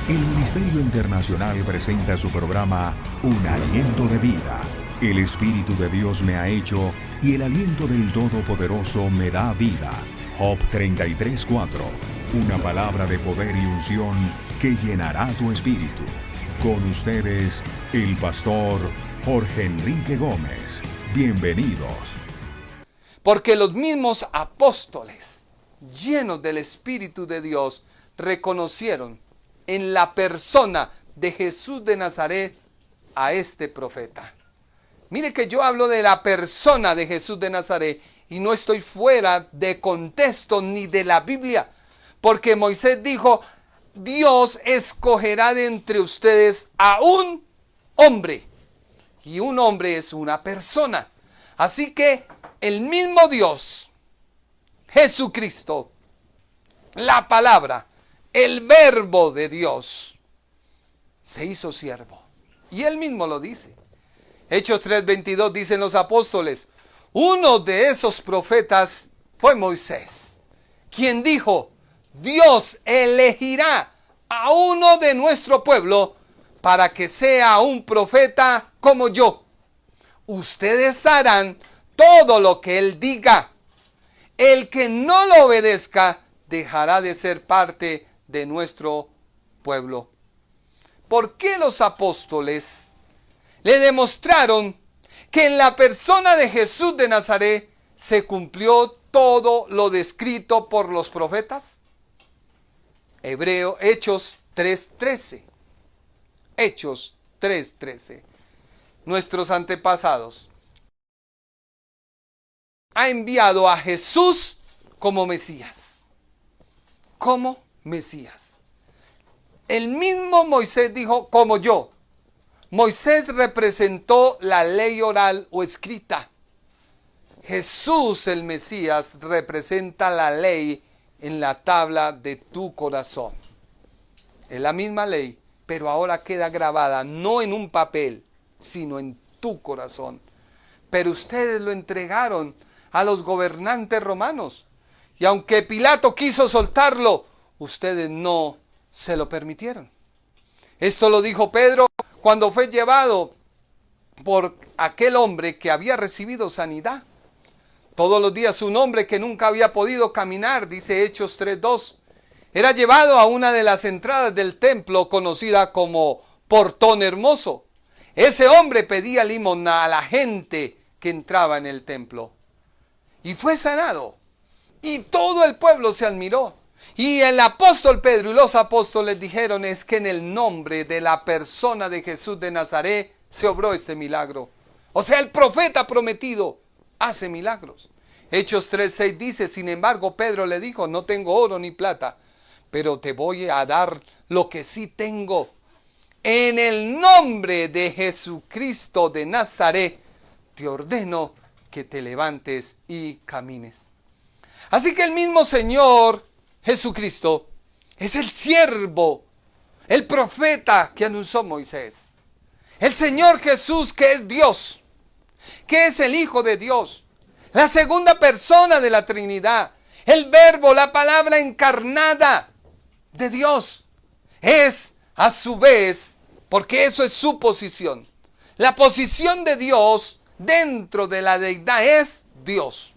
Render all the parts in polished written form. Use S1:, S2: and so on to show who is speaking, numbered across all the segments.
S1: El Ministerio Internacional presenta su programa Un Aliento de Vida. El Espíritu de Dios me ha hecho y el aliento del Todopoderoso me da vida. Job 33:4. Una palabra de poder y unción que llenará tu espíritu. Con ustedes, el pastor Jorge Enrique Gómez. Bienvenidos.
S2: Porque los mismos apóstoles, llenos del Espíritu de Dios, reconocieron en la persona de Jesús de Nazaret a este profeta. Mire que yo hablo de la persona de Jesús de Nazaret y no estoy fuera de contexto ni de la Biblia, porque Moisés dijo: Dios escogerá de entre ustedes a un hombre, y un hombre es una persona. Así que el mismo Dios, Jesucristo, la palabra, el verbo de Dios, se hizo siervo. Y él mismo lo dice. Hechos 3:22 dicen los apóstoles: uno de esos profetas fue Moisés, quien dijo: Dios elegirá a uno de nuestro pueblo para que sea un profeta como yo. Ustedes harán todo lo que él diga. El que no lo obedezca dejará de ser parte de nuestro pueblo. ¿Por qué los apóstoles le demostraron que en la persona de Jesús de Nazaret se cumplió todo lo descrito por los profetas? Hechos 3:13. Hechos 3:13. Nuestros antepasados ha enviado a Jesús como Mesías. Como Mesías. El mismo Moisés dijo: como yo. Moisés representó la ley oral o escrita. Jesús, el Mesías, representa la ley en la tabla de tu corazón. Es la misma ley, pero ahora queda grabada no en un papel, sino en tu corazón. Pero ustedes lo entregaron a los gobernantes romanos. Y aunque Pilato quiso soltarlo, ustedes no se lo permitieron. Esto lo dijo Pedro cuando fue llevado por aquel hombre que había recibido sanidad. Todos los días un hombre que nunca había podido caminar, dice Hechos 3:2, era llevado a una de las entradas del templo conocida como Portón Hermoso. Ese hombre pedía limosna a la gente que entraba en el templo. Y fue sanado. Y todo el pueblo se admiró. Y el apóstol Pedro y los apóstoles dijeron: es que en el nombre de la persona de Jesús de Nazaret se obró este milagro. O sea, el profeta prometido hace milagros. Hechos 3:6 dice: sin embargo, Pedro le dijo: no tengo oro ni plata, pero te voy a dar lo que sí tengo. En el nombre de Jesucristo de Nazaret, te ordeno que te levantes y camines. Así que el mismo Señor Jesucristo es el siervo, el profeta que anunció Moisés. El Señor Jesús, que es Dios, que es el Hijo de Dios, la segunda persona de la Trinidad, el Verbo, la palabra encarnada de Dios, es a su vez, porque eso es su posición, la posición de Dios dentro de la deidad es Dios,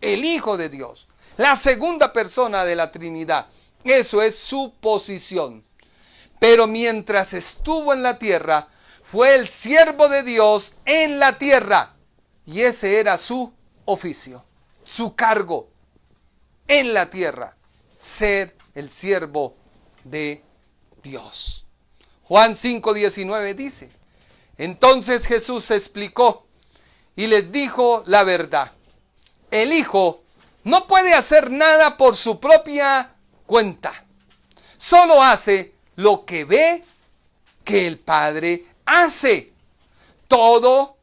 S2: el Hijo de Dios, la segunda persona de la Trinidad. Eso es su posición. Pero mientras estuvo en la tierra, fue el siervo de Dios en la tierra. Y ese era su oficio, su cargo en la tierra, ser el siervo de Dios. Juan 5:19 dice: entonces Jesús explicó y les dijo la verdad. El Hijo no puede hacer nada por su propia cuenta. Solo hace lo que ve que el Padre hace. Todo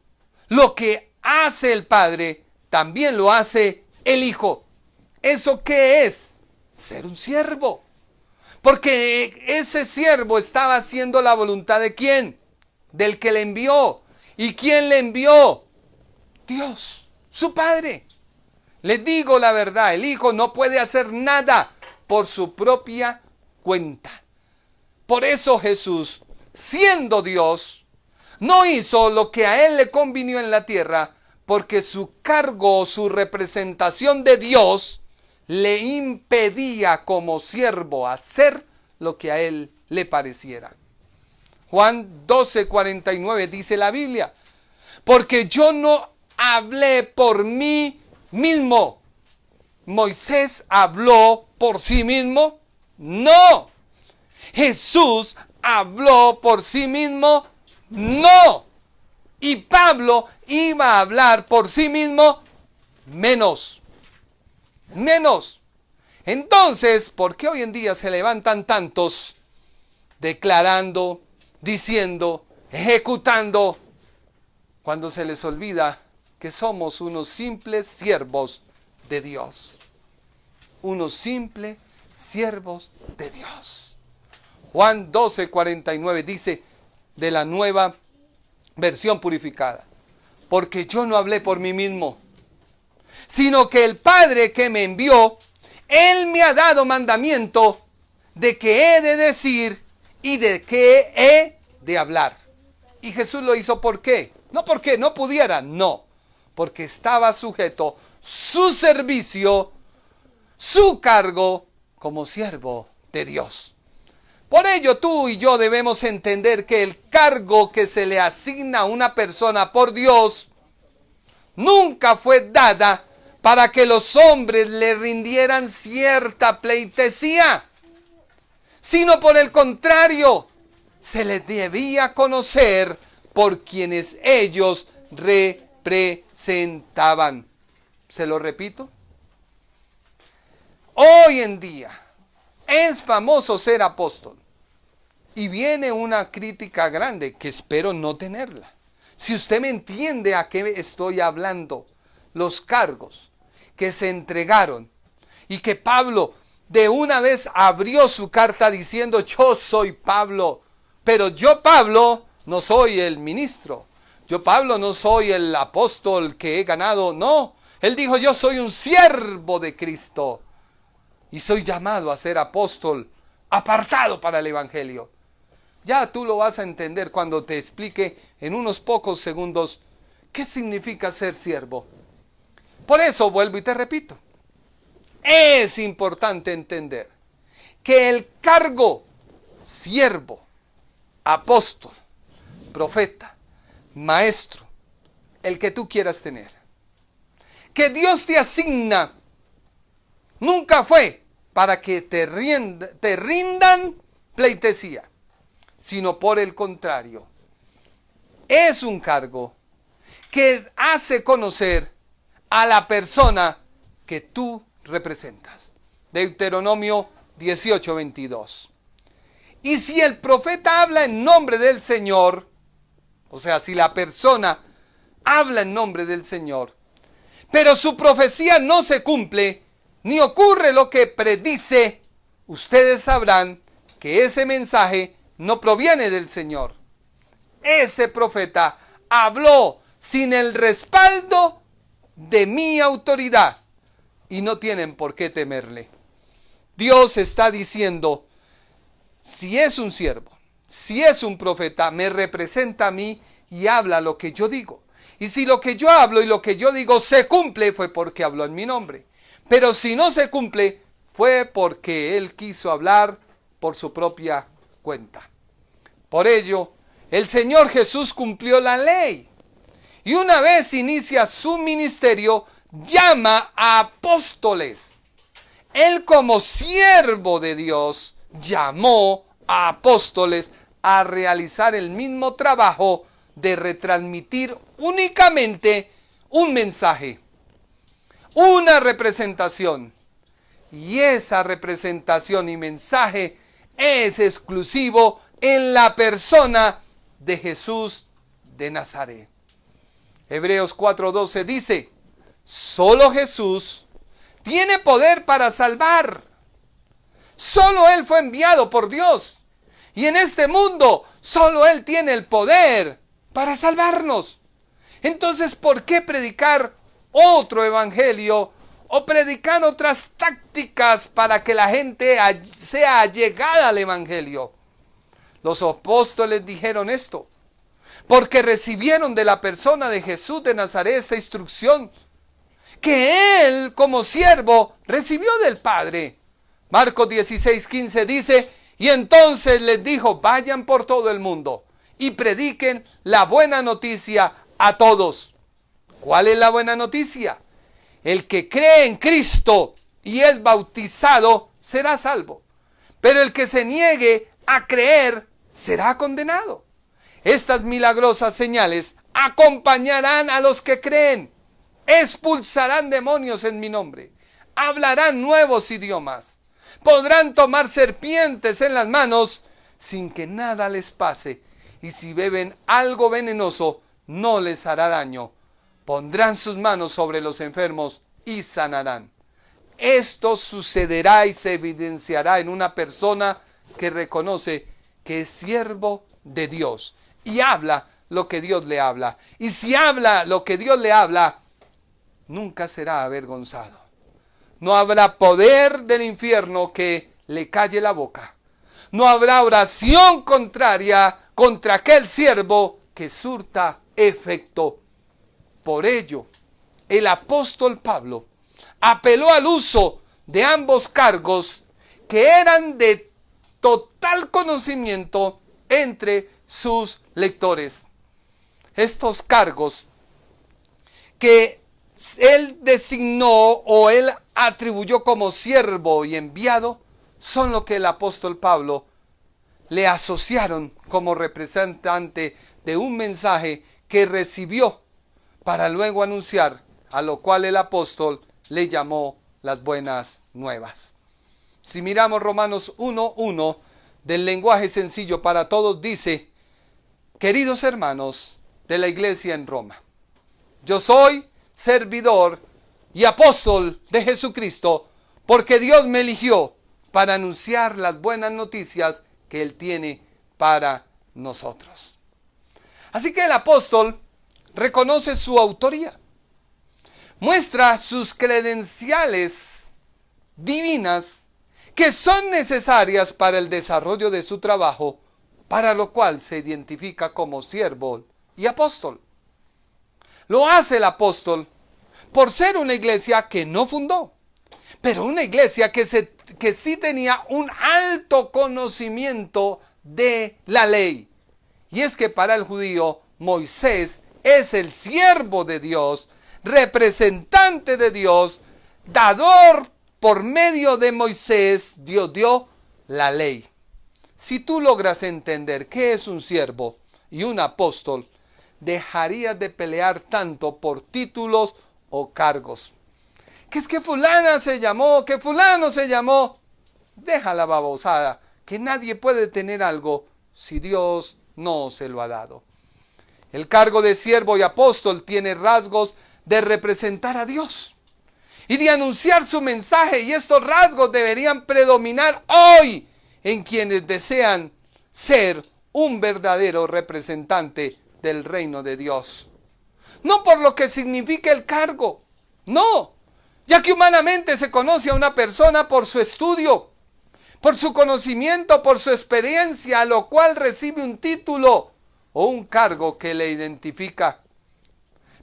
S2: lo que hace el Padre, también lo hace el Hijo. ¿Eso qué es? Ser un siervo. Porque ese siervo estaba haciendo la voluntad ¿de quién? Del que le envió. ¿Y quién le envió? Dios, su Padre. Les digo la verdad, el Hijo no puede hacer nada por su propia cuenta. Por eso Jesús, siendo Dios, no hizo lo que a él le convinió en la tierra, porque su cargo, su representación de Dios, le impedía como siervo hacer lo que a él le pareciera. Juan 12:49 dice la Biblia, porque yo no hablé por mí mismo. ¿Moisés habló por sí mismo? No. ¿Jesús habló por sí mismo? No. Y Pablo iba a hablar por sí mismo menos. Entonces, ¿por qué hoy en día se levantan tantos declarando, diciendo, ejecutando, cuando se les olvida que somos unos simples siervos de Dios? Unos simples siervos de Dios. Juan 12:49 dice de la Nueva Versión Purificada, porque yo no hablé por mí mismo, sino que el Padre que me envió, Él me ha dado mandamiento de qué he de decir y de qué he de hablar. Y Jesús lo hizo ¿por qué? No porque no pudiera, no, porque estaba sujeto su servicio, su cargo como siervo de Dios. Por ello tú y yo debemos entender que el cargo que se le asigna a una persona por Dios nunca fue dada para que los hombres le rindieran cierta pleitesía, sino por el contrario, se les debía conocer por quienes ellos representaban. ¿Se lo repito? Hoy en día es famoso ser apóstol. Y viene una crítica grande que espero no tenerla. Si usted me entiende a qué estoy hablando, los cargos que se entregaron y que Pablo de una vez abrió su carta diciendo yo soy Pablo, pero yo Pablo no soy el ministro, yo Pablo no soy el apóstol que he ganado, no, él dijo yo soy un siervo de Cristo y soy llamado a ser apóstol apartado para el evangelio. Ya tú lo vas a entender cuando te explique en unos pocos segundos qué significa ser siervo. Por eso vuelvo y te repito, es importante entender que el cargo siervo, apóstol, profeta, maestro, el que tú quieras tener, que Dios te asigna, nunca fue para que te rindan pleitesía, sino por el contrario, es un cargo que hace conocer a la persona que tú representas. Deuteronomio 18:22. Y si el profeta habla en nombre del Señor, o sea, si la persona habla en nombre del Señor, pero su profecía no se cumple, ni ocurre lo que predice, ustedes sabrán que ese mensaje no proviene del Señor. Ese profeta habló sin el respaldo de mi autoridad y no tienen por qué temerle. Dios está diciendo, si es un siervo, si es un profeta, me representa a mí y habla lo que yo digo. Y si lo que yo hablo y lo que yo digo se cumple, fue porque habló en mi nombre. Pero si no se cumple, fue porque Él quiso hablar por su propia cuenta. Por ello, el Señor Jesús cumplió la ley. Y una vez inicia su ministerio, llama a apóstoles. Él como siervo de Dios llamó a apóstoles a realizar el mismo trabajo de retransmitir únicamente un mensaje, una representación. Y esa representación y mensaje es exclusivo en la persona de Jesús de Nazaret. Hebreos 4:12 dice, solo Jesús tiene poder para salvar. Solo Él fue enviado por Dios. Y en este mundo, solo Él tiene el poder para salvarnos. Entonces, ¿por qué predicar otro evangelio o predicar otras tácticas para que la gente sea allegada al evangelio? Los apóstoles dijeron esto, porque recibieron de la persona de Jesús de Nazaret esta instrucción, que él como siervo recibió del Padre. Marcos 16:15 dice, y entonces les dijo, vayan por todo el mundo y prediquen la buena noticia a todos. ¿Cuál es la buena noticia? El que cree en Cristo y es bautizado será salvo, pero el que se niegue a creer será condenado. Estas milagrosas señales acompañarán a los que creen. Expulsarán demonios en mi nombre. Hablarán nuevos idiomas. Podrán tomar serpientes en las manos sin que nada les pase. Y si beben algo venenoso, no les hará daño. Pondrán sus manos sobre los enfermos y sanarán. Esto sucederá y se evidenciará en una persona que reconoce que es siervo de Dios y habla lo que Dios le habla. Y si habla lo que Dios le habla, nunca será avergonzado. No habrá poder del infierno que le calle la boca. No habrá oración contraria contra aquel siervo que surta efecto. Por ello, el apóstol Pablo apeló al uso de ambos cargos que eran de total conocimiento entre sus lectores. Estos cargos que él designó o él atribuyó como siervo y enviado son lo que el apóstol Pablo le asociaron como representante de un mensaje que recibió para luego anunciar, a lo cual el apóstol le llamó las buenas nuevas. Si miramos Romanos 1:1 del lenguaje sencillo para todos, dice, queridos hermanos de la iglesia en Roma, yo soy servidor y apóstol de Jesucristo, porque Dios me eligió para anunciar las buenas noticias que Él tiene para nosotros. Así que el apóstol reconoce su autoría, muestra sus credenciales divinas que son necesarias para el desarrollo de su trabajo, para lo cual se identifica como siervo y apóstol. Lo hace el apóstol por ser una iglesia que no fundó, pero una iglesia que sí tenía un alto conocimiento de la ley. Y es que para el judío, Moisés es el siervo de Dios, representante de Dios, dador. Por medio de Moisés, Dios dio la ley. Si tú logras entender qué es un siervo y un apóstol, dejarías de pelear tanto por títulos o cargos. Que es que fulana se llamó, que fulano se llamó. Deja la babosada, que nadie puede tener algo si Dios no se lo ha dado. El cargo de siervo y apóstol tiene rasgos de representar a Dios y de anunciar su mensaje, y estos rasgos deberían predominar hoy en quienes desean ser un verdadero representante del reino de Dios. No por lo que significa el cargo, no, ya que humanamente se conoce a una persona por su estudio, por su conocimiento, por su experiencia, a lo cual recibe un título o un cargo que le identifica.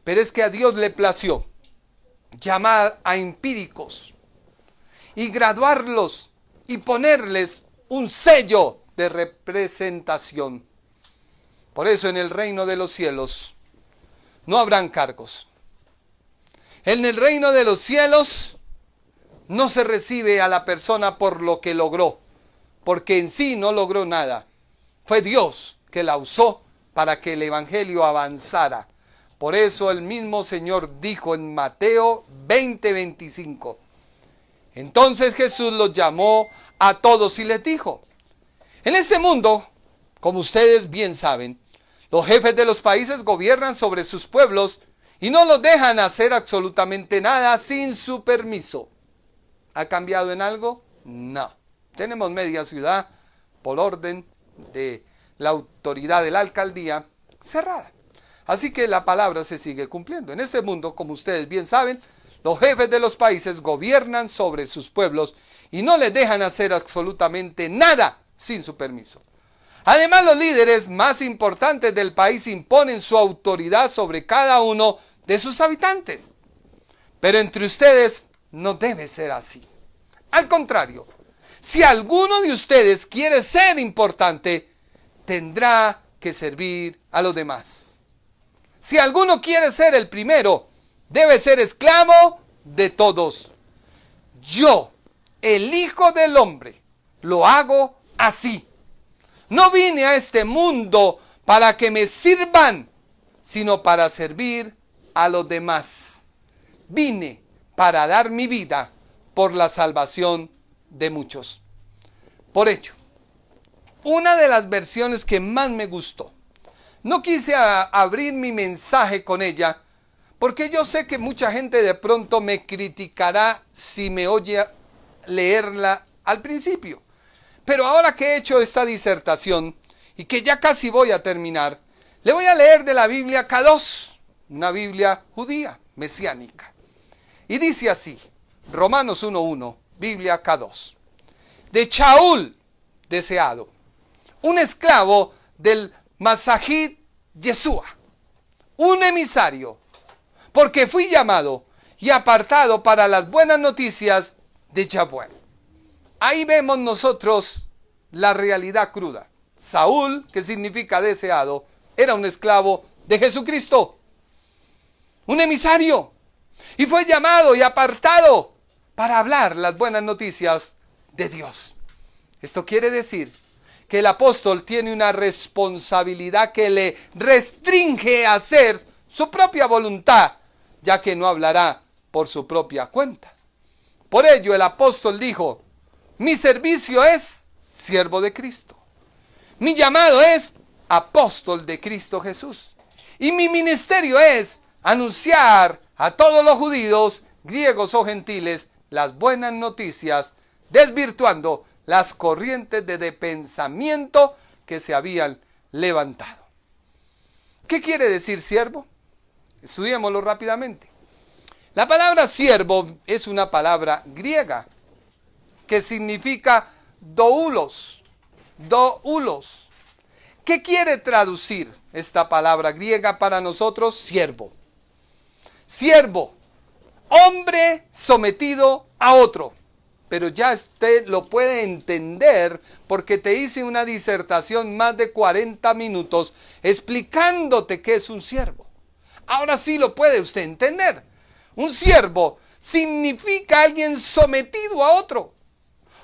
S2: Pero es que a Dios le plació llamar a empíricos y graduarlos y ponerles un sello de representación. Por eso en el reino de los cielos no habrán cargos. En el reino de los cielos no se recibe a la persona por lo que logró, porque en sí no logró nada. Fue Dios que la usó para que el evangelio avanzara. Por eso el mismo Señor dijo en Mateo 20:25. Entonces Jesús los llamó a todos y les dijo, en este mundo, como ustedes bien saben, los jefes de los países gobiernan sobre sus pueblos y no los dejan hacer absolutamente nada sin su permiso. ¿Ha cambiado en algo? No. Tenemos media ciudad por orden de la autoridad de la alcaldía cerrada. Así que la palabra se sigue cumpliendo. En este mundo, como ustedes bien saben, los jefes de los países gobiernan sobre sus pueblos y no les dejan hacer absolutamente nada sin su permiso. Además, los líderes más importantes del país imponen su autoridad sobre cada uno de sus habitantes. Pero entre ustedes no debe ser así. Al contrario, si alguno de ustedes quiere ser importante, tendrá que servir a los demás. Si alguno quiere ser el primero, debe ser esclavo de todos. Yo, el Hijo del Hombre, lo hago así. No vine a este mundo para que me sirvan, sino para servir a los demás. Vine para dar mi vida por la salvación de muchos. Por ello, una de las versiones que más me gustó, no quise abrir mi mensaje con ella, porque yo sé que mucha gente de pronto me criticará si me oye leerla al principio. Pero ahora que he hecho esta disertación y que ya casi voy a terminar, le voy a leer de la Biblia K2, una Biblia judía, mesiánica. Y dice así, Romanos 1:1, Biblia K2. De Shaul, deseado, un esclavo del Masajid Yeshua, un emisario, porque fui llamado y apartado para las buenas noticias de Yahweh. Ahí vemos nosotros la realidad cruda. Saúl, que significa deseado, era un esclavo de Jesucristo, un emisario, y fue llamado y apartado para hablar las buenas noticias de Dios. Esto quiere decir que el apóstol tiene una responsabilidad que le restringe a hacer su propia voluntad, ya que no hablará por su propia cuenta. Por ello el apóstol dijo: mi servicio es siervo de Cristo. Mi llamado es apóstol de Cristo Jesús. Y mi ministerio es anunciar a todos los judíos, griegos o gentiles, las buenas noticias, desvirtuando las corrientes de pensamiento que se habían levantado. ¿Qué quiere decir siervo? Estudiémoslo rápidamente. La palabra siervo es una palabra griega que significa doulos. ¿Qué quiere traducir esta palabra griega para nosotros? Siervo. Siervo, hombre sometido a otro. Pero ya usted lo puede entender porque te hice una disertación más de 40 minutos explicándote qué es un siervo. Ahora sí lo puede usted entender. Un siervo significa alguien sometido a otro.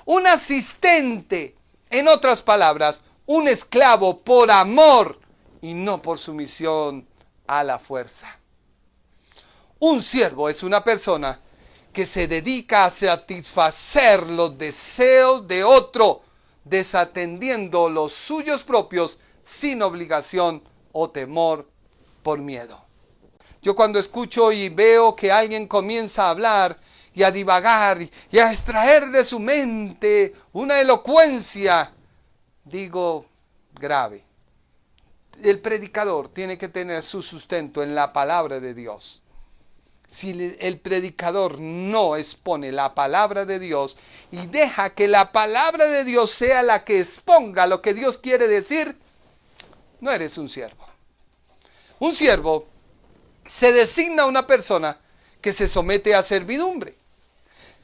S2: Un asistente, en otras palabras, un esclavo por amor y no por sumisión a la fuerza. Un siervo es una persona que se dedica a satisfacer los deseos de otro, desatendiendo los suyos propios sin obligación o temor por miedo. Yo cuando escucho y veo que alguien comienza a hablar y a divagar y a extraer de su mente una elocuencia, digo, grave. El predicador tiene que tener su sustento en la palabra de Dios. Si el predicador no expone la palabra de Dios y deja que la palabra de Dios sea la que exponga lo que Dios quiere decir, no eres un siervo. Un siervo se designa a una persona que se somete a servidumbre,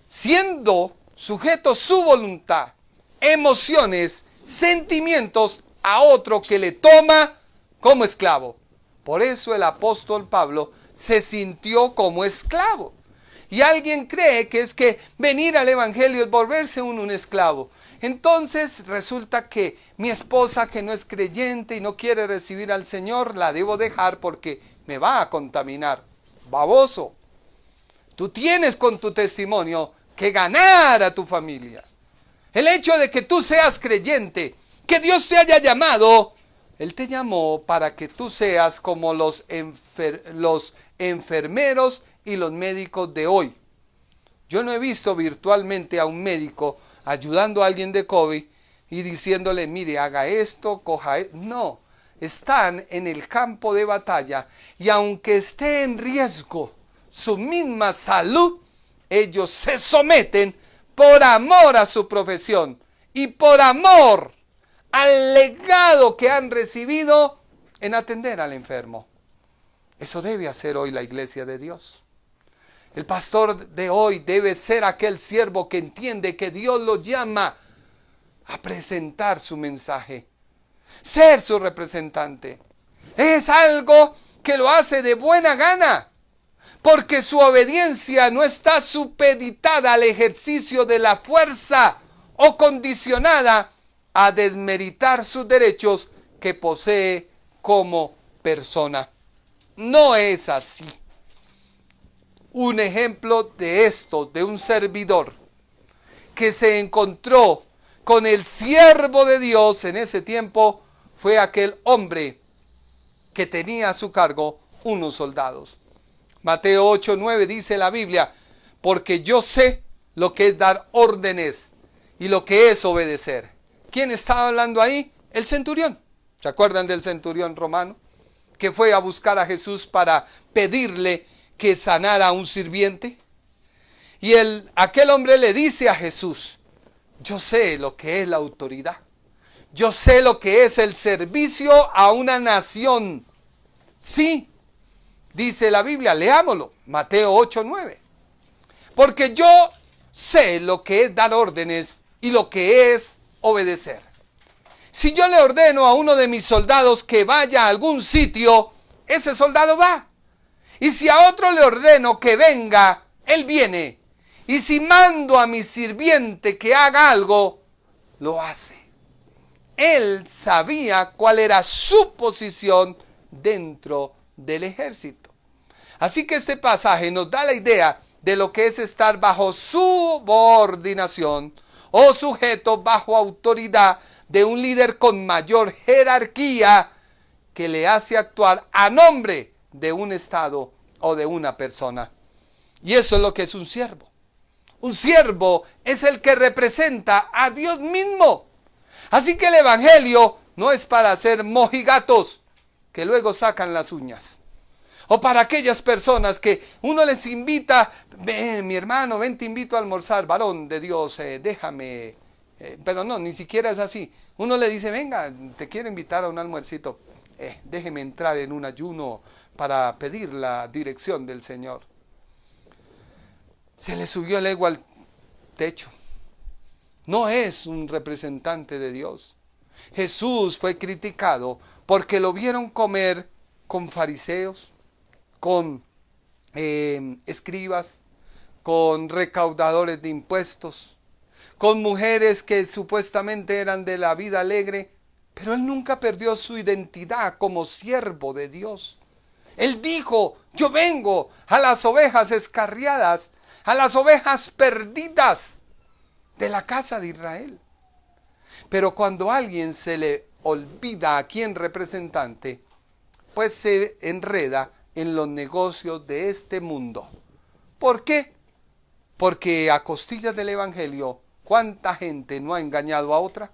S2: siendo sujeto su voluntad, emociones, sentimientos a otro que le toma como esclavo. Por eso el apóstol Pablo se sintió como esclavo. Y alguien cree que es que venir al evangelio es volverse un esclavo. Entonces resulta que mi esposa, que no es creyente y no quiere recibir al Señor, la debo dejar porque me va a contaminar. Baboso. Tú tienes con tu testimonio que ganar a tu familia. El hecho de que tú seas creyente, que Dios te haya llamado, Él te llamó para que tú seas como los enfermeros y los médicos de hoy. Yo no he visto virtualmente a un médico ayudando a alguien de COVID y diciéndole, mire, haga esto, coja esto. No, están en el campo de batalla y aunque esté en riesgo su misma salud, ellos se someten por amor a su profesión y por amor al legado que han recibido en atender al enfermo. Eso debe hacer hoy la iglesia de Dios. El pastor de hoy debe ser aquel siervo que entiende que Dios lo llama a presentar su mensaje, ser su representante. Es algo que lo hace de buena gana, porque su obediencia no está supeditada al ejercicio de la fuerza o condicionada a desmeritar sus derechos que posee como persona. No es así. Un ejemplo de esto, de un servidor que se encontró con el siervo de Dios en ese tiempo, fue aquel hombre que tenía a su cargo unos soldados. Mateo 8:9 dice la Biblia, porque yo sé lo que es dar órdenes y lo que es obedecer. ¿Quién estaba hablando ahí? El centurión. ¿Se acuerdan del centurión romano? Que fue a buscar a Jesús para pedirle que sanara a un sirviente. Y aquel hombre le dice a Jesús, yo sé lo que es la autoridad. Yo sé lo que es el servicio a una nación. Sí, dice la Biblia, leámoslo, Mateo 8:9. Porque yo sé lo que es dar órdenes y lo que es obedecer. Si yo le ordeno a uno de mis soldados que vaya a algún sitio, ese soldado va. Y si a otro le ordeno que venga, él viene. Y si mando a mi sirviente que haga algo, lo hace. Él sabía cuál era su posición dentro del ejército. Así que este pasaje nos da la idea de lo que es estar bajo subordinación o sujeto bajo autoridad de un líder con mayor jerarquía que le hace actuar a nombre de un estado o de una persona. Y eso es lo que es un siervo. Un siervo es el que representa a Dios mismo. Así que el evangelio no es para hacer mojigatos que luego sacan las uñas. O para aquellas personas que uno les invita, ven mi hermano, ven te invito a almorzar, varón de Dios, déjame. Pero no, ni siquiera es así. Uno le dice, venga, te quiero invitar a un almuercito. Déjeme entrar en un ayuno para pedir la dirección del Señor. Se le subió el ego al techo. No es un representante de Dios. Jesús fue criticado porque lo vieron comer con fariseos, con escribas, con recaudadores de impuestos, con mujeres que supuestamente eran de la vida alegre, pero él nunca perdió su identidad como siervo de Dios. Él dijo, yo vengo a las ovejas escarriadas, a las ovejas perdidas de la casa de Israel. Pero cuando a alguien se le olvida a quién representante, pues se enreda en los negocios de este mundo. ¿Por qué? Porque a costillas del evangelio, ¿cuánta gente no ha engañado a otra?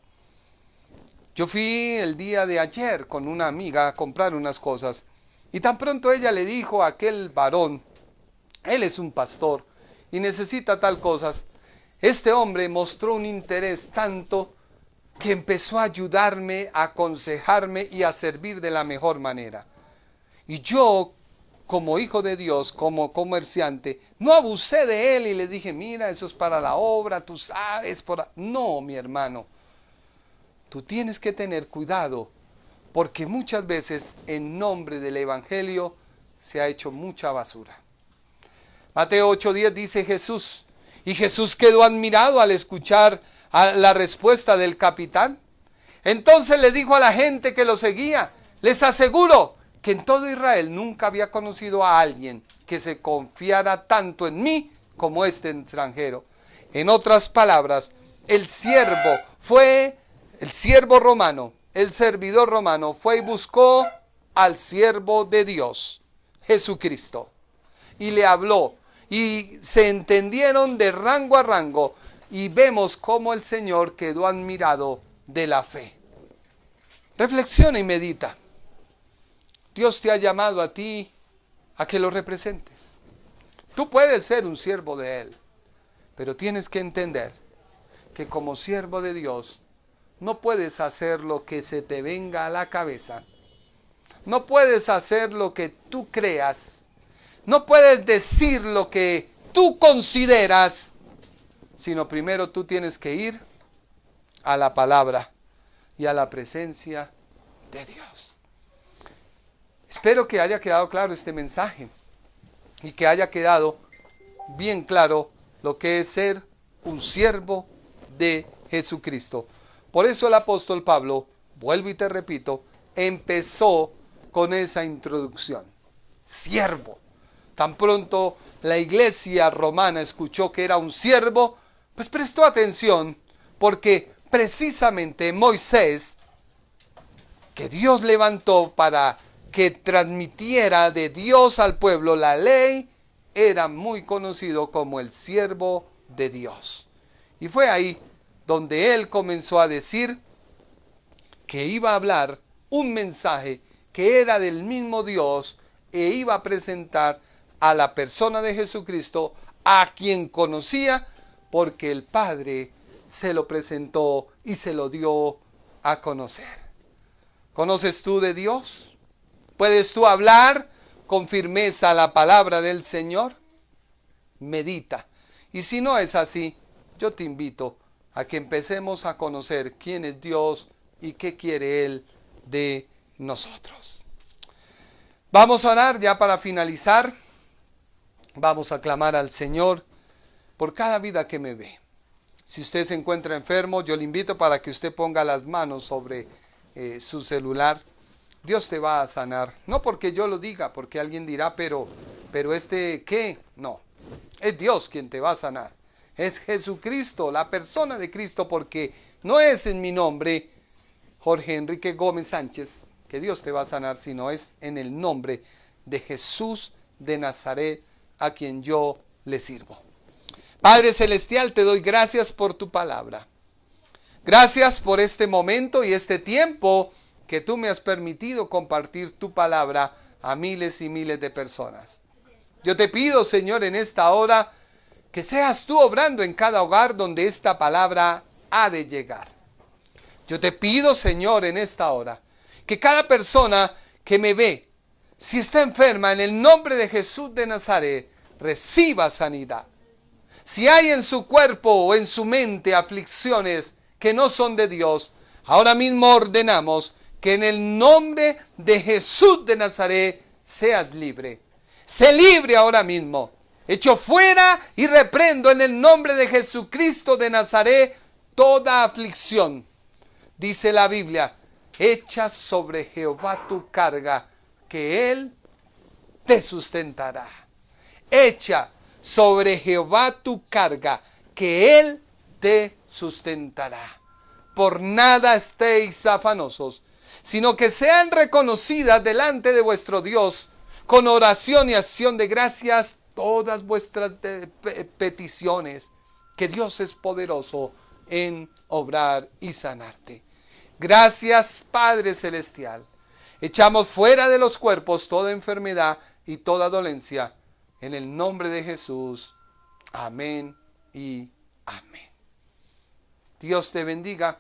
S2: Yo fui el día de ayer con una amiga a comprar unas cosas y tan pronto ella le dijo a aquel varón, él es un pastor y necesita tal cosas. Este hombre mostró un interés tanto que empezó a ayudarme, a aconsejarme y a servir de la mejor manera. Y yo, como hijo de Dios, como comerciante, no abusé de él y le dije, mira, eso es para la obra, tú sabes. No, mi hermano, tú tienes que tener cuidado, porque muchas veces en nombre del evangelio se ha hecho mucha basura. Mateo 8:10 dice Jesús, y Jesús quedó admirado al escuchar la respuesta del capitán. Entonces le dijo a la gente que lo seguía, les aseguro que en todo Israel nunca había conocido a alguien que se confiara tanto en mí como este extranjero. En otras palabras, el siervo romano, el servidor romano fue y buscó al siervo de Dios, Jesucristo, y le habló, y se entendieron de rango a rango, y vemos cómo el Señor quedó admirado de la fe. Reflexiona y medita. Dios te ha llamado a ti a que lo representes. Tú puedes ser un siervo de Él, pero tienes que entender que como siervo de Dios no puedes hacer lo que se te venga a la cabeza. No puedes hacer lo que tú creas. No puedes decir lo que tú consideras, sino primero tú tienes que ir a la palabra y a la presencia de Dios. Espero que haya quedado claro este mensaje y que haya quedado bien claro lo que es ser un siervo de Jesucristo. Por eso el apóstol Pablo, vuelvo y te repito, empezó con esa introducción. Siervo. Tan pronto la iglesia romana escuchó que era un siervo, pues prestó atención, porque precisamente Moisés, que Dios levantó para que transmitiera de Dios al pueblo la ley, era muy conocido como el siervo de Dios. Y fue ahí donde él comenzó a decir que iba a hablar un mensaje que era del mismo Dios e iba a presentar a la persona de Jesucristo, a quien conocía, porque el Padre se lo presentó y se lo dio a conocer. ¿Conoces tú de Dios? ¿Puedes tú hablar con firmeza la palabra del Señor? Medita. Y si no es así, yo te invito a que empecemos a conocer quién es Dios y qué quiere Él de nosotros. Vamos a orar ya para finalizar. Vamos a clamar al Señor por cada vida que me ve. Si usted se encuentra enfermo, yo le invito para que usted ponga las manos sobre su celular. Dios te va a sanar. No porque yo lo diga, porque alguien dirá, pero ¿qué? No, es Dios quien te va a sanar. Es Jesucristo, la persona de Cristo, porque no es en mi nombre, Jorge Enrique Gómez Sánchez, que Dios te va a sanar, sino es en el nombre de Jesús de Nazaret, a quien yo le sirvo. Padre Celestial, te doy gracias por tu palabra. Gracias por este momento y este tiempo que tú me has permitido compartir tu palabra a miles y miles de personas. Yo te pido, Señor, en esta hora, que seas tú obrando en cada hogar donde esta palabra ha de llegar. Yo te pido, Señor, en esta hora, que cada persona que me ve, si está enferma, en el nombre de Jesús de Nazaret, reciba sanidad. Si hay en su cuerpo o en su mente aflicciones que no son de Dios, ahora mismo ordenamos que en el nombre de Jesús de Nazaret seas libre. Sé libre ahora mismo. Echo fuera y reprendo en el nombre de Jesucristo de Nazaret toda aflicción. Dice la Biblia, echa sobre Jehová tu carga, que Él te sustentará. Echa sobre Jehová tu carga, que Él te sustentará. Por nada estéis afanosos, sino que sean reconocidas delante de vuestro Dios, con oración y acción de gracias, todas vuestras peticiones, que Dios es poderoso en obrar y sanarte. Gracias, Padre Celestial. Echamos fuera de los cuerpos toda enfermedad y toda dolencia, en el nombre de Jesús. Amén y amén. Dios te bendiga.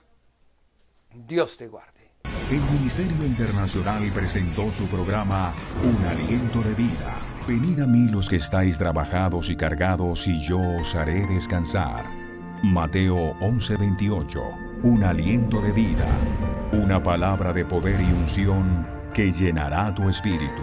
S2: Dios te guarde.
S1: El Ministerio Internacional presentó su programa Un Aliento de Vida. Venid a mí los que estáis trabajados y cargados, y yo os haré descansar. Mateo 11:28. Un aliento de vida. Una palabra de poder y unción que llenará tu espíritu.